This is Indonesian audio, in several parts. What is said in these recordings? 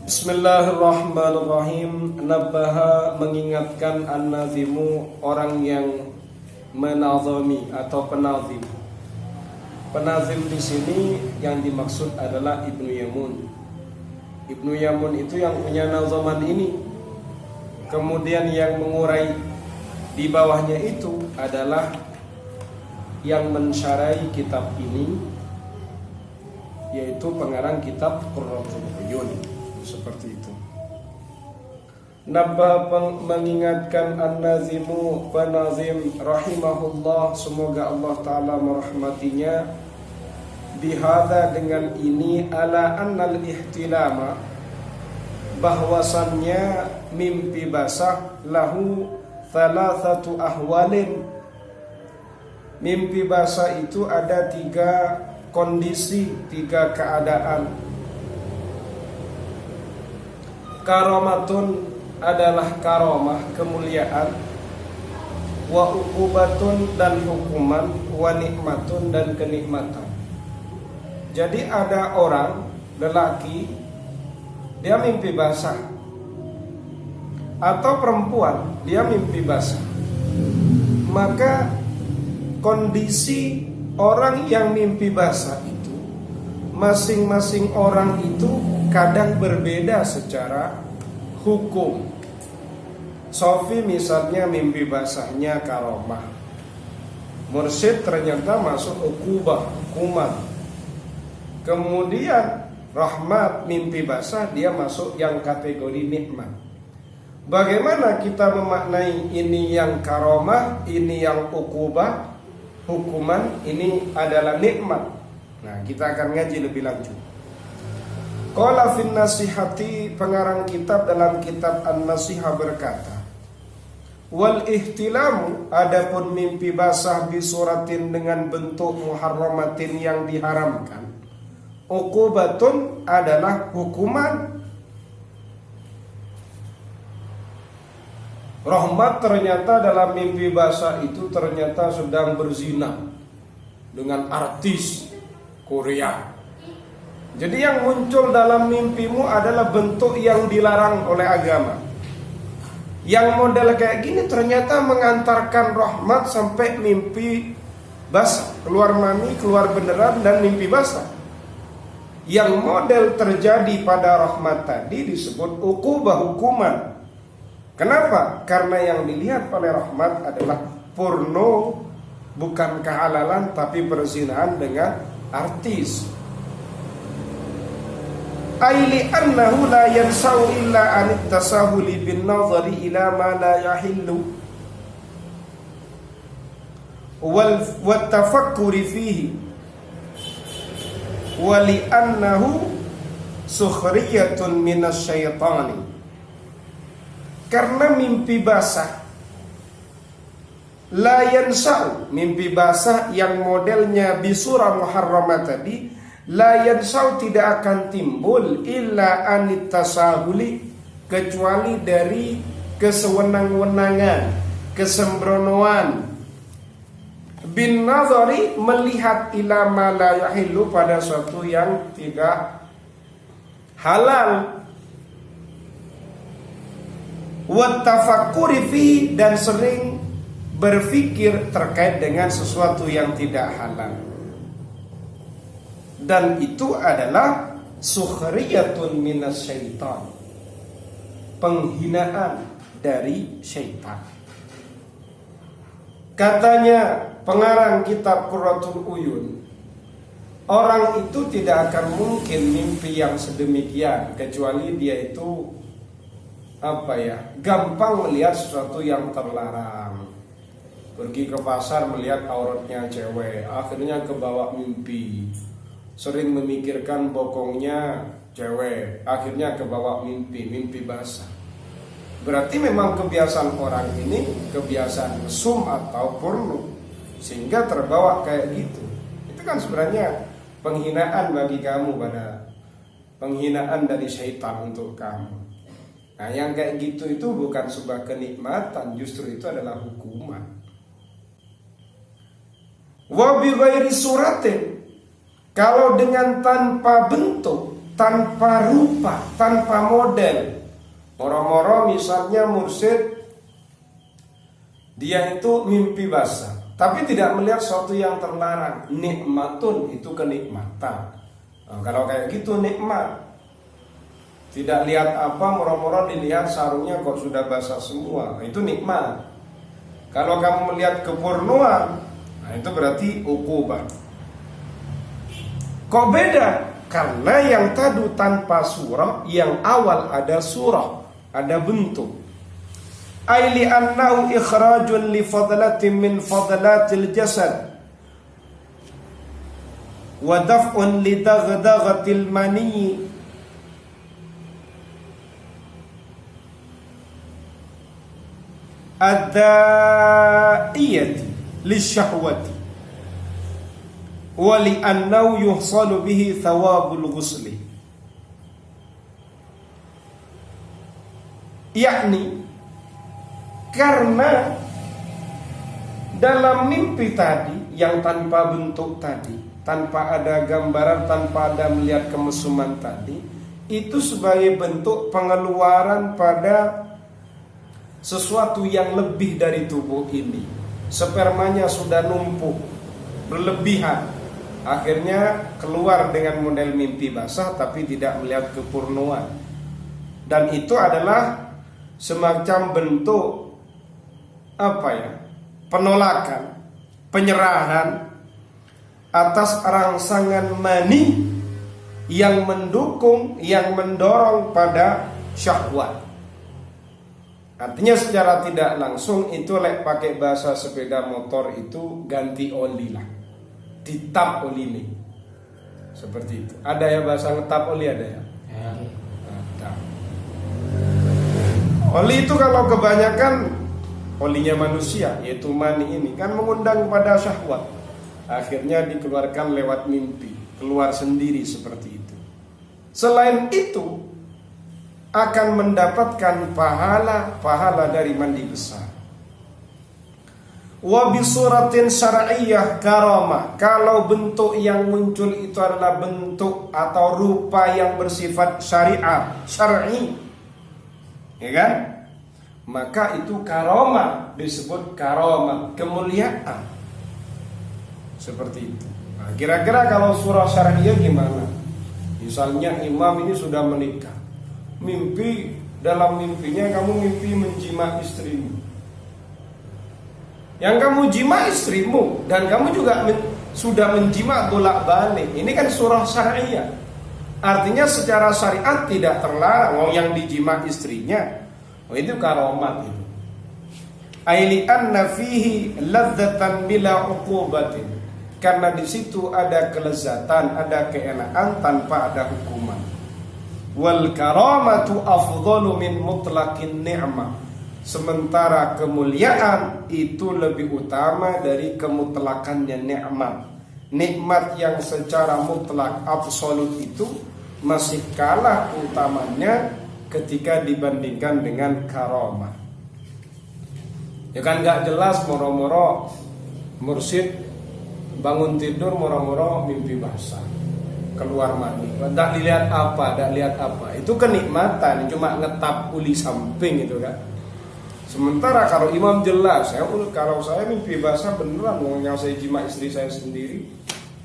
Bismillahirrahmanirrahim. Nabaha mengingatkan an-nazimu, orang yang menazami atau penazim. Penazim di sini yang dimaksud adalah Ibnu Yamun. Ibnu Yamun itu yang punya nazaman ini. Kemudian yang mengurai di bawahnya itu adalah yang mensyarai kitab ini, yaitu pengarang kitab Qurratul Uyun. Seperti itu. Nabah mengingatkan an-nazimu penazim rahimahullah, semoga Allah Ta'ala merahmatinya, bihada dengan ini, ala annal ihtilama, bahwasannya mimpi basah lahu thalathatu ahwalin. Mimpi basah itu ada 3 kondisi, 3 keadaan. Karomatun adalah karomah, kemuliaan. Wa uqubatun dan hukuman. Wa nikmatun dan kenikmatan. Jadi ada orang lelaki, dia mimpi basah, atau perempuan, dia mimpi basah. Maka kondisi orang yang mimpi basah itu, masing-masing orang itu kadang berbeda secara hukum. Sofi misalnya mimpi basahnya karomah, Mursyid ternyata masuk ukubah, hukuman. Kemudian Rahmat mimpi basah, dia masuk yang kategori nikmat. Bagaimana kita memaknai ini yang karomah, ini yang ukubah, hukuman, ini adalah nikmat? Nah, kita akan ngaji lebih lanjut. Qala fin nasihati, pengarang kitab dalam kitab An-Nasihah berkata, wal ihtilamu, adapun mimpi basah bisuratin dengan bentuk muharramatin yang diharamkan, uqubatun adalah hukuman. Rahmat ternyata dalam mimpi basah itu ternyata sedang berzina dengan artis Korea. Jadi yang muncul dalam mimpimu adalah bentuk yang dilarang oleh agama. Yang model kayak gini ternyata mengantarkan rahmat sampai mimpi basah, keluar mani, keluar beneran, dan mimpi basah. Yang model terjadi pada rahmat tadi disebut uqubah, hukuman. Kenapa? Karena yang dilihat oleh rahmat adalah porno, bukan kehalalan tapi perzinahan dengan artis. Aili annahu la yansau illa an tasahuli bin nazari ila ma la yahillu wal tafakkuri fihi wa li annahu sukhriyatun minas syaitani. Karena mimpi basah la yansau, mimpi basah yang modelnya bisurah muharramah tadi, la yansau tidak akan timbul illa anitasahuli, kecuali dari kesewenang-wenangan, kesembronoan, bin nazari, melihat ila ma la yahillu, pada suatu yang tidak halal, wa tafakkuri fi, dan sering berpikir terkait dengan sesuatu yang tidak halal. Dan itu adalah sukhriyatun minas syaitan, penghinaan dari syaitan. Katanya pengarang kitab Qurratul Uyun, orang itu tidak akan mungkin mimpi yang sedemikian kecuali dia itu gampang melihat sesuatu yang terlarang. Pergi ke pasar melihat auratnya cewek, akhirnya kebawa mimpi. Sering memikirkan bokongnya cewek, akhirnya kebawa mimpi basah. Berarti memang kebiasaan orang ini kebiasaan mesum atau porno, sehingga terbawa kayak gitu. Itu kan sebenarnya penghinaan bagi kamu, pada penghinaan dari syaitan untuk kamu. Nah, yang kayak gitu itu bukan sebuah kenikmatan, justru itu adalah hukuman. Wa bi ghairi suratin, kalau dengan tanpa bentuk, tanpa rupa, tanpa model. Moro-moro misalnya mursyid dia itu mimpi basah, tapi tidak melihat sesuatu yang terlarang. Nikmatun, itu kenikmatan. Nah, kalau kayak gitu nikmat. Tidak lihat apa, moro-moro dilihat sarungnya kok sudah basah semua, itu nikmat. Kalau kamu melihat kepurnuan, nah itu berarti uqubah. Kok beda? Karena yang tadi tanpa surah, yang awal ada surah, ada bentuk. Ai li annahu ikhrajun li fadlatin min fadlatil jasad wa daf'un li daghdaghatil mani ad-da'iyati lisyahwati wa li annahu yuhsalu bihi thawabul ghusli, yakni karena dalam mimpi tadi yang tanpa bentuk tadi, tanpa ada gambaran, tanpa ada melihat kemesuman tadi, itu sebagai bentuk pengeluaran pada sesuatu yang lebih dari tubuh ini. Spermanya sudah numpuk berlebihan, akhirnya keluar dengan model mimpi basah tapi tidak melihat kepurnuan. Dan itu adalah semacam bentuk penolakan, penyerahan atas rangsangan mani yang mendukung, yang mendorong pada syahwat. Artinya secara tidak langsung itu pakai bahasa sepeda motor itu ganti oli lah, ditap oli ini, seperti itu. Ada ya bahasa ngetap oli, ada ya? Ada. Oli itu kalau kebanyakan olinya manusia, yaitu mani ini, kan mengundang pada syahwat. Akhirnya dikeluarkan lewat mimpi, keluar sendiri seperti itu. Selain itu, akan mendapatkan pahala dari mandi besar. Wa bisuratin syar'iyyah karamah. Kalau bentuk yang muncul itu adalah bentuk atau rupa yang bersifat syariat, syar'i, ya kan? Maka itu karomah, disebut karomah, kemuliaan. Seperti itu. Nah, kira-kira kalau surah syariah gimana? Misalnya imam ini sudah menikah, mimpi, dalam mimpinya kamu mimpi menjima istrimu. Yang kamu jima istrimu, dan kamu juga sudah menjima bolak-balik. Ini kan surah syariah. Artinya secara syariat tidak terlarang yang dijima istrinya. Itu karomat itu. Aili anna fihi ladzatan bila uqubatin. Karena di situ ada kelezatan, ada keenakan tanpa ada hukuman. Wal karamatu afdalu min mutlaqin ni'mah. Sementara kemuliaan itu lebih utama dari kemutlakannya nikmat. Nikmat yang secara mutlak absolut itu masih kalah utamanya ketika dibandingkan dengan karamah. Ya kan gak jelas, moro-moro mursyid bangun tidur moro-moro mimpi basah, keluar mani, tak lihat apa, itu kenikmatan, cuma ngetap uli samping itu kan. Sementara kalau imam jelas, kalau saya mimpi basah beneran, yang saya jima istri saya sendiri,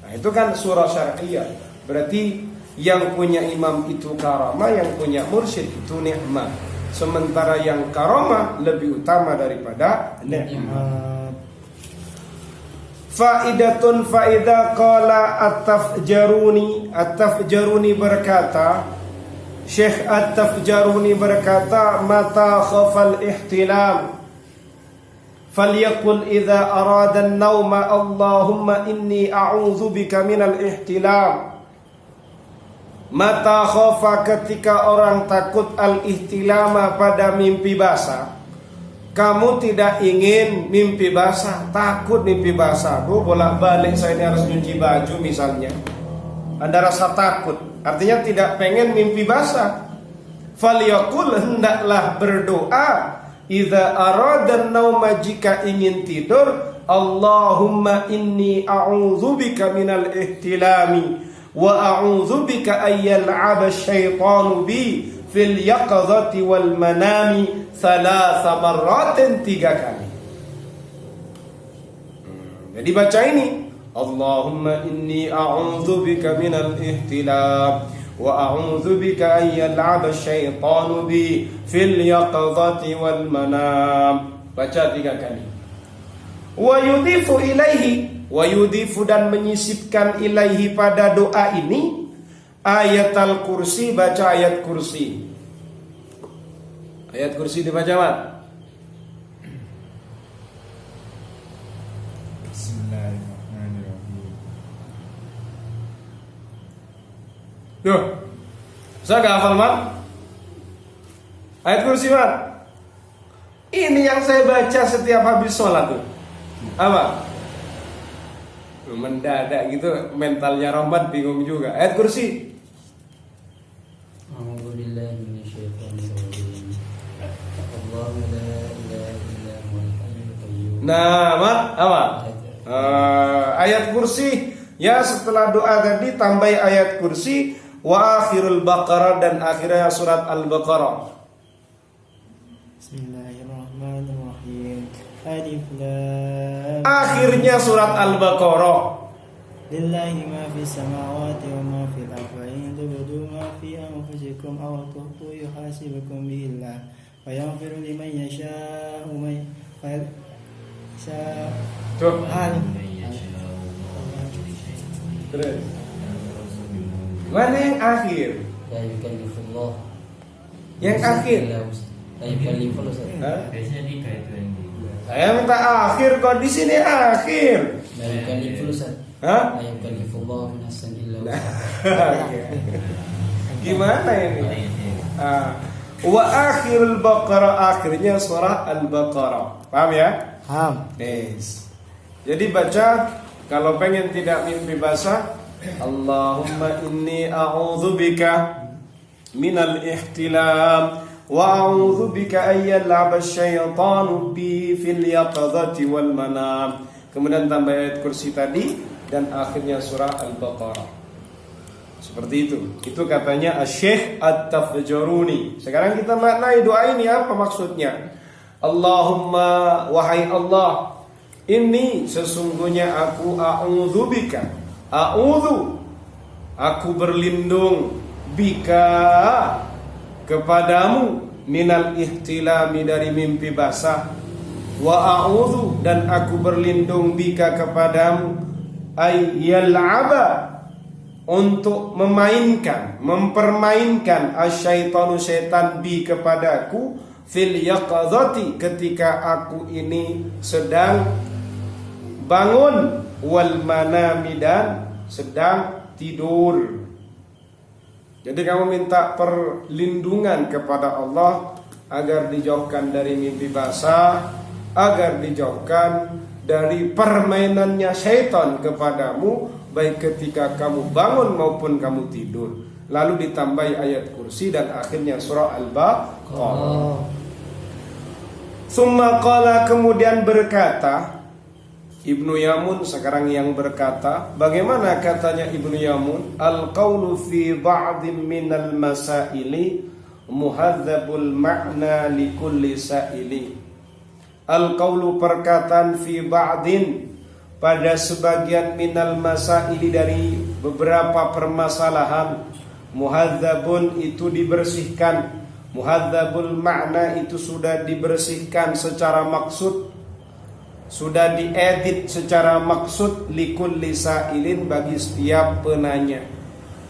nah itu kan surah syariah. Berarti yang punya imam itu karamah, yang punya mursyid itu nikmat. Sementara yang karamah lebih utama daripada nikmat. Faidatun faida qala at-tafjaruni berkata, Syekh at-tafjaruni berkata, mata khafal ihtilam falyaqul idza arada an-nauma Allahumma inni a'udzu bika minal ihtilam. Mata khafa, ketika orang takut al-ihtilama pada mimpi basah. Kamu tidak ingin mimpi basah, takut mimpi basah. Bolak-balik saya ini harus nyuci baju misalnya. Ada rasa takut, artinya tidak pengen mimpi basah. Falyaqul, hendaklah berdoa, idza arada nauma, jika ingin tidur, Allahumma inni a'udzubika minal ihtilami wa a'udzubika ayyal'aba syaitanu bi fil yaqadhati wal manami thalatha marratin, 3 kali. Jadi baca ini, Allahumma inni a'udzubika minal ihtilam wa a'udzubika ayyal'aba syaitanu bi fil yaqadhati wal manam. Baca 3 kali. Wa yudhifu ilaihi, wa yudhifu dan menyisipkan ilaihi pada doa ini ayatul kursi, baca ayat kursi. Ayat kursi dibaca, Mat. Bismillahirrahmanirrahim. Duh, saya gak hafal, Mat. Ayat kursi, Mat. Ini yang saya baca setiap habis sholat tuh. Apa? Mendadak gitu, mentalnya Rahmat bingung juga. Ayat kursi. A'udzubillahi minasyaitonir rajim. Allahu la ilaha illa huwal hayyul qayyum. Nah, Mat, apa? Ayat kursi. Ya, setelah doa tadi tambah ayat kursi wa akhirul Baqarah, dan akhirnya surat Al-Baqarah. Bismillahirrahmanirrahim. Alif lam. Akhirnya surat Al-Baqarah. Lillahi ma fis samawati wa ma fil ardi, wa in tubdu ma fi anfusikum aw tukhfu yuhasibukum billah wa yaghfiru liman yasha'u man yasha'. Tuh. Terus. Terus. Mana yang akhir? La yukallifullah. Yang akhir. La yukallifullah. Hah? Biasanya nikah itu yang di Saya minta akhir, kok di sini akhir. La yukallifullah. Hah? La yukallifullah nafsan illa Nah, wus'aha. gimana ini? Wa akhirul Baqarah, akhirnya surah Al-Baqarah. Paham ya? Ham. Yes. Jadi baca, kalau pengen tidak mimpi basah, Allahumma inni a'udzubika minal ihtilam wa a'udzubika ayyal'aba syaitanu bi fil yaqadhati wal manam. Kemudian tambah ayat kursi tadi dan akhirnya surah Al-Baqarah. Seperti itu. Itu katanya Asy-Syaikh At-Tafjaruni. Sekarang kita maknai doa ini, apa maksudnya? Allahumma, wahai Allah, ini sesungguhnya aku a'udzubika, aku berlindung, bika, kepadamu, minal ihtilami, dari mimpi basah, wa a'udzu, dan aku berlindung, bika, kepadamu, ayyal'aba, untuk mempermainkan asyaitanu, setan, bi, kepadaku, fil yaqadhati, ketika aku ini sedang bangun, wal manami, dan sedang tidur. Jadi kamu minta perlindungan kepada Allah agar dijauhkan dari mimpi basah, agar dijauhkan dari permainannya syaitan kepadamu, baik ketika kamu bangun maupun kamu tidur. Lalu ditambahi ayat kursi dan akhirnya surah Al-Baqarah. Summa qala, kemudian berkata Ibnu Yamun, sekarang yang berkata. Bagaimana katanya Ibnu Yamun? Al-qawlu fi ba'dhin minal masaili muhadzabul ma'na likulli sa'ili. Al-qawlu, perkataan, fi ba'dhin, pada sebagian minal masaili, dari beberapa permasalahan. Muhadzabun, itu dibersihkan. Muhadzabul makna, itu sudah dibersihkan secara maksud, sudah diedit secara maksud, likulli sa'ilin, bagi setiap penanya.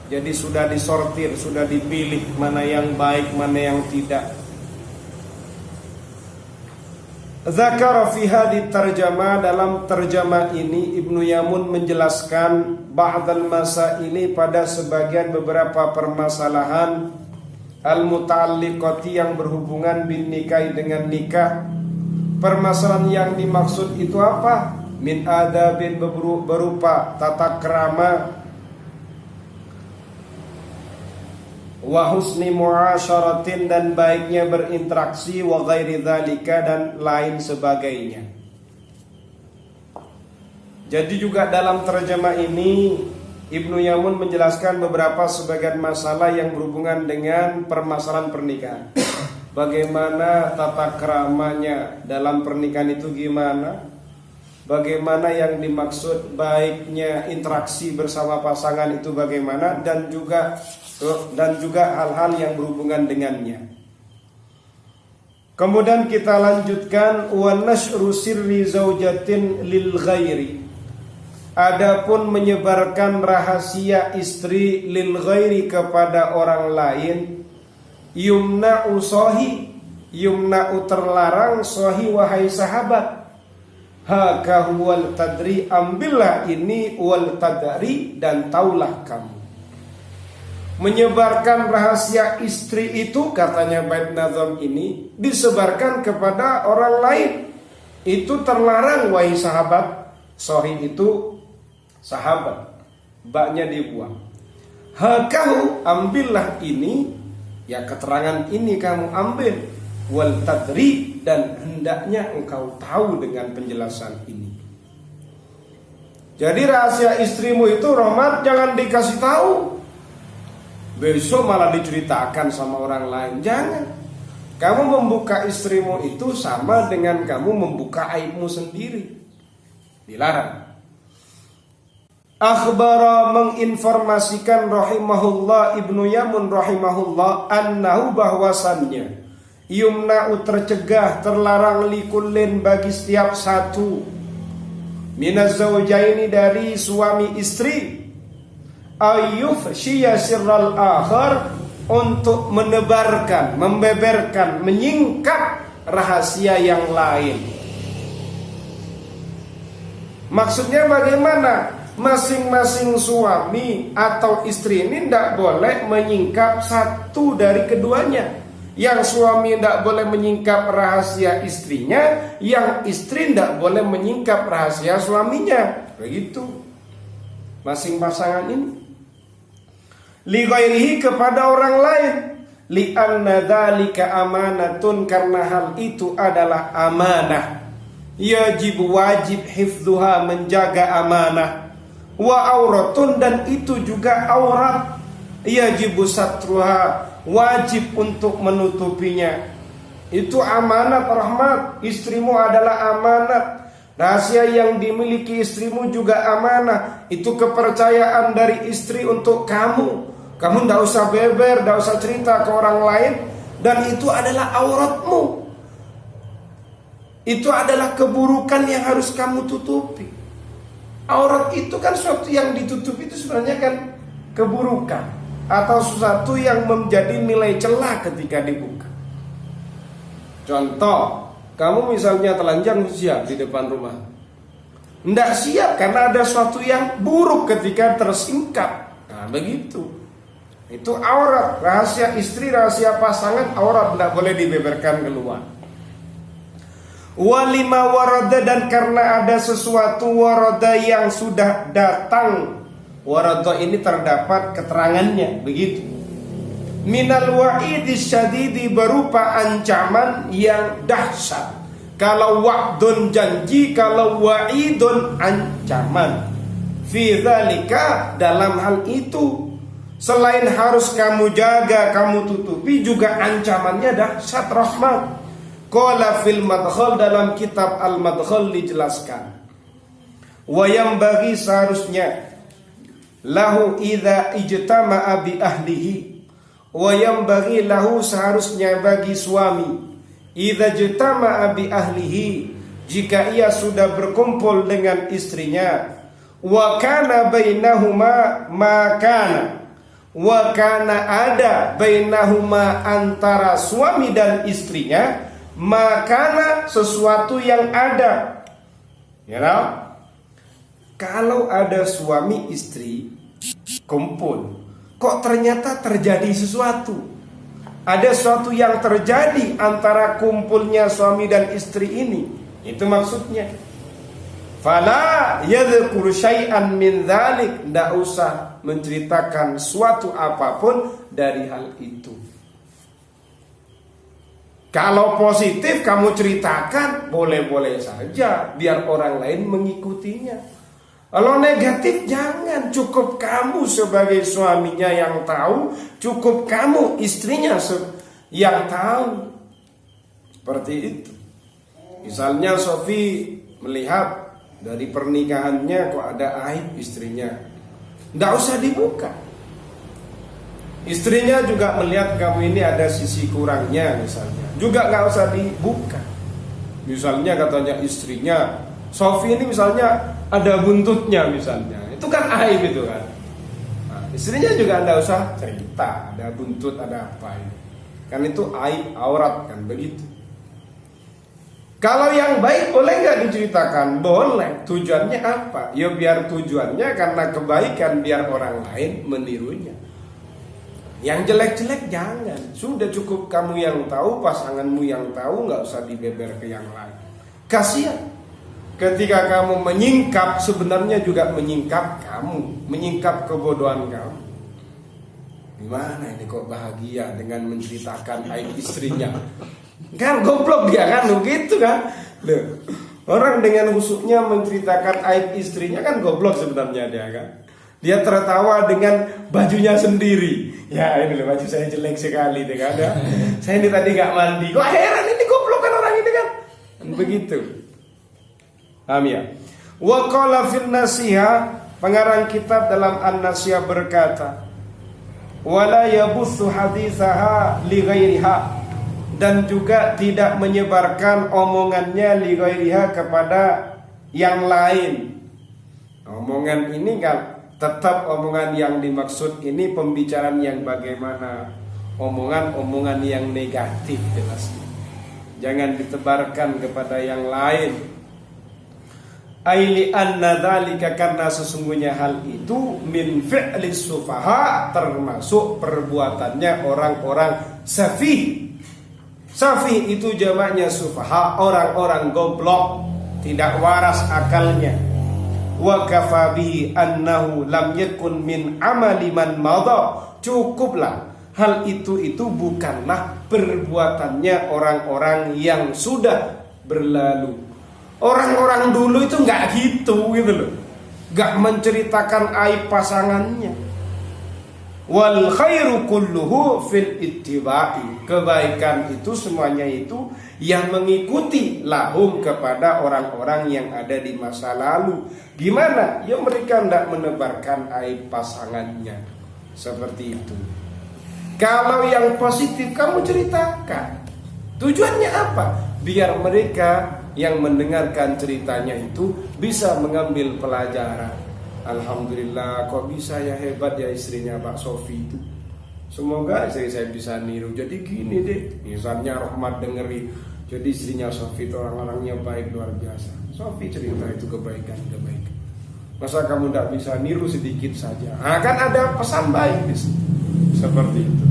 Jadi sudah disortir, sudah dipilih mana yang baik, mana yang tidak. Zakara fi hadhi tarjamah, dalam terjemah ini Ibnu Yamun menjelaskan ba'dal masaili, pada sebagian beberapa permasalahan, al-muta'alliqati, yang berhubungan bin nikah, dengan nikah. Permasalahan yang dimaksud itu apa? Min adabin, berupa tata krama, wa husni muasyaratin, dan baiknya berinteraksi, wa ghairi dzalika, dan lain sebagainya. Jadi juga dalam terjemah ini Ibnu Yamun menjelaskan beberapa sebagian masalah yang berhubungan dengan permasalahan pernikahan. Bagaimana tata keramanya dalam pernikahan itu gimana? Bagaimana yang dimaksud baiknya interaksi bersama pasangan itu bagaimana, dan juga hal-hal yang berhubungan dengannya. Kemudian kita lanjutkan wa nashru sirri zaujatin lil ghairi. Adapun menyebarkan rahasia istri lil ghairi kepada orang lain, yumna'u terlarang sohi wahai sahabat. Haka wal tadri, ambillah ini wal tadri, dan taulah kamu. Menyebarkan rahasia istri itu, katanya bait nazam ini, disebarkan kepada orang lain, itu terlarang wahai sahabat. Sohi itu sahabat, baknya dibuang. Hakahu, ambillah ini, ya keterangan ini kamu ambil. Wal tadri, dan hendaknya engkau tahu dengan penjelasan ini. Jadi rahasia istrimu itu, Rahmat, jangan dikasih tahu. Besok malah diceritakan sama orang lain. Jangan. Kamu membuka istrimu itu sama dengan kamu membuka aibmu sendiri. Dilarang. Akhbara, menginformasikan rahimahullah Ibnu Yamun rahimahullah, annahu, bahwasannya yumna'u tercegah, terlarang, likullin bagi setiap satu, minaz zawjaini dari suami istri, ayyuf syiya sirral akhar, untuk menebarkan, membeberkan, menyingkap rahasia yang lain. Maksudnya bagaimana? Masing-masing suami atau istri ini tidak boleh menyingkap satu dari keduanya. Yang suami tidak boleh menyingkap rahasia istrinya, yang istri tidak boleh menyingkap rahasia suaminya. Begitu masing pasangan ini. Li ghairihi, kepada orang lain. Li anna dzalika amanatun, karena hal itu adalah amanah. Wajib hifdzuha, menjaga amanah. Wa auratun, dan itu juga aurat. Yajibu satruha, wajib untuk menutupinya. Itu amanat, Rahmat. Istrimu adalah amanat. Rahasia yang dimiliki istrimu juga amanah. Itu kepercayaan dari istri untuk kamu. Kamu tidak usah beber, tidak usah cerita ke orang lain. Dan itu adalah auratmu. Itu adalah keburukan yang harus kamu tutupi. Aurat itu kan sesuatu yang ditutupi, itu sebenarnya kan keburukan atau sesuatu yang menjadi nilai celah ketika dibuka. Contoh, kamu misalnya telanjang siap di depan rumah, tidak siap karena ada sesuatu yang buruk ketika tersingkap. Nah begitu. Itu aurat, rahasia istri, rahasia pasangan, aurat, tidak boleh dibeberkan keluar. Walima warada, dan karena ada sesuatu warada yang sudah datang. Warada ini terdapat keterangannya, begitu. Minal wa'idis syadidi, berupa ancaman yang dahsyat. Kalau wa'dun janji, kalau wa'idun ancaman. Fi dzalika, dalam hal itu, selain harus kamu jaga, kamu tutupi, juga ancamannya dahsyat, Rahmat. Qala fil madkhal, dalam kitab al-madkhal dijelaskan. Wa yang bagi, seharusnya, lahu idza ijtama'a bi ahlihi, wa yang bagi lahu, seharusnya bagi suami, idza ijtama'a bi ahlihi, jika ia sudah berkumpul dengan istrinya, wa kana bainahuma ma kana, wa kana ada bainahuma, antara suami dan istrinya, makana, sesuatu yang ada. Ya know? Kalau ada suami istri kumpul, kok ternyata terjadi sesuatu, ada sesuatu yang terjadi antara kumpulnya suami dan istri ini, itu maksudnya. Fala yadhkur syai'an min dzalik, tidak usah menceritakan suatu apapun dari hal itu. Kalau positif kamu ceritakan, boleh-boleh saja, biar orang lain mengikutinya. Kalau negatif jangan, cukup kamu sebagai suaminya yang tahu, cukup kamu istrinya yang tahu. Seperti itu. Misalnya Sofi melihat dari pernikahannya kok ada aib istrinya, nggak usah dibuka. Istrinya juga melihat kamu ini ada sisi kurangnya misalnya, juga nggak usah dibuka. Misalnya katanya istrinya, Sofi ini misalnya ada buntutnya misalnya, itu kan aib itu kan. Nah, istrinya juga nggak usah cerita ada buntut ada apa ini, kan itu aib aurat kan begitu. Kalau yang baik boleh nggak diceritakan? Boleh. Tujuannya apa? Ya biar tujuannya karena kebaikan, biar orang lain menirunya. Yang jelek-jelek jangan. Sudah cukup kamu yang tahu, pasanganmu yang tahu, nggak usah dibeber ke yang lain. Kasihan. Ketika kamu menyingkap, sebenarnya juga menyingkap kamu, menyingkap kebodohan kamu. Gimana ini kok bahagia dengan menceritakan aib istrinya? Kan goblok dia kan, begitu kan? Loh, orang dengan husuknya menceritakan aib istrinya kan goblok sebenarnya dia kan. Dia tertawa dengan bajunya sendiri. Ya ini loh baju saya jelek sekali deh kan ya. Saya ini tadi nggak mandi. Kok heran ini goblok kan orang ini kan? Begitu. Paham ya? Wa qala fil nasiha, pengarang kitab dalam An-Nasihah berkata, wala yabuthu hadithaha li ghairiha, dan juga tidak menyebarkan omongannya li ghairiha kepada yang lain. Omongan ini kan tetap omongan yang dimaksud ini pembicaraan yang bagaimana? Omongan-omongan yang negatif jelasnya. Jangan ditebarkan kepada yang lain. Aili anna dzalika, karena sesungguhnya hal itu min fi'li sufaha, termasuk perbuatannya orang-orang safih. Safih itu jamaknya sufaha, orang-orang goblok, tidak waras akalnya. Wa kafa bihi annahu lam yakun min amali man madha, cukuplah hal itu bukanlah perbuatannya orang-orang yang sudah berlalu. Orang-orang dulu itu nggak gitu loh, nggak menceritakan aib pasangannya. Wal khairu kulluhu fil ittiba'i, kebaikan itu semuanya itu yang mengikuti lahum kepada orang-orang yang ada di masa lalu. Gimana? Ya mereka tidak menebarkan aib pasangannya. Seperti itu. Kalau yang positif kamu ceritakan. Tujuannya apa? Biar mereka yang mendengarkan ceritanya itu bisa mengambil pelajaran. Alhamdulillah, kok bisa ya, hebat ya istrinya Pak Sofi itu. Semoga istri saya bisa niru. Jadi gini deh, misalnya Rahmat dengeri, jadi istrinya Sofi itu orang-orangnya baik luar biasa. Sofi cerita itu kebaikan. Masa kamu tidak bisa niru sedikit saja? Nah, kan ada pesan baik di sini. Seperti itu.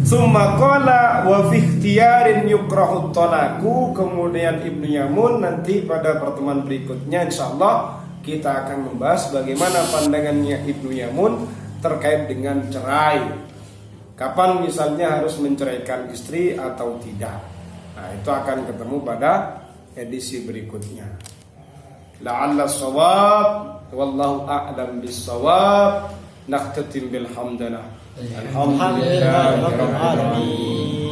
Summa qala wa fi ikhtiyarin yukrahu talaku. Kemudian Ibnu Yamun nanti pada pertemuan berikutnya insyaallah kita akan membahas bagaimana pandangannya Ibnu Yamun terkait dengan cerai. Kapan misalnya harus menceraikan istri atau tidak. Nah, itu akan ketemu pada edisi berikutnya. La'alla shawab wallahu a'lam bis-shawab. Naqtatim bil hamdalah. Alhamdulillah rabbil alamin.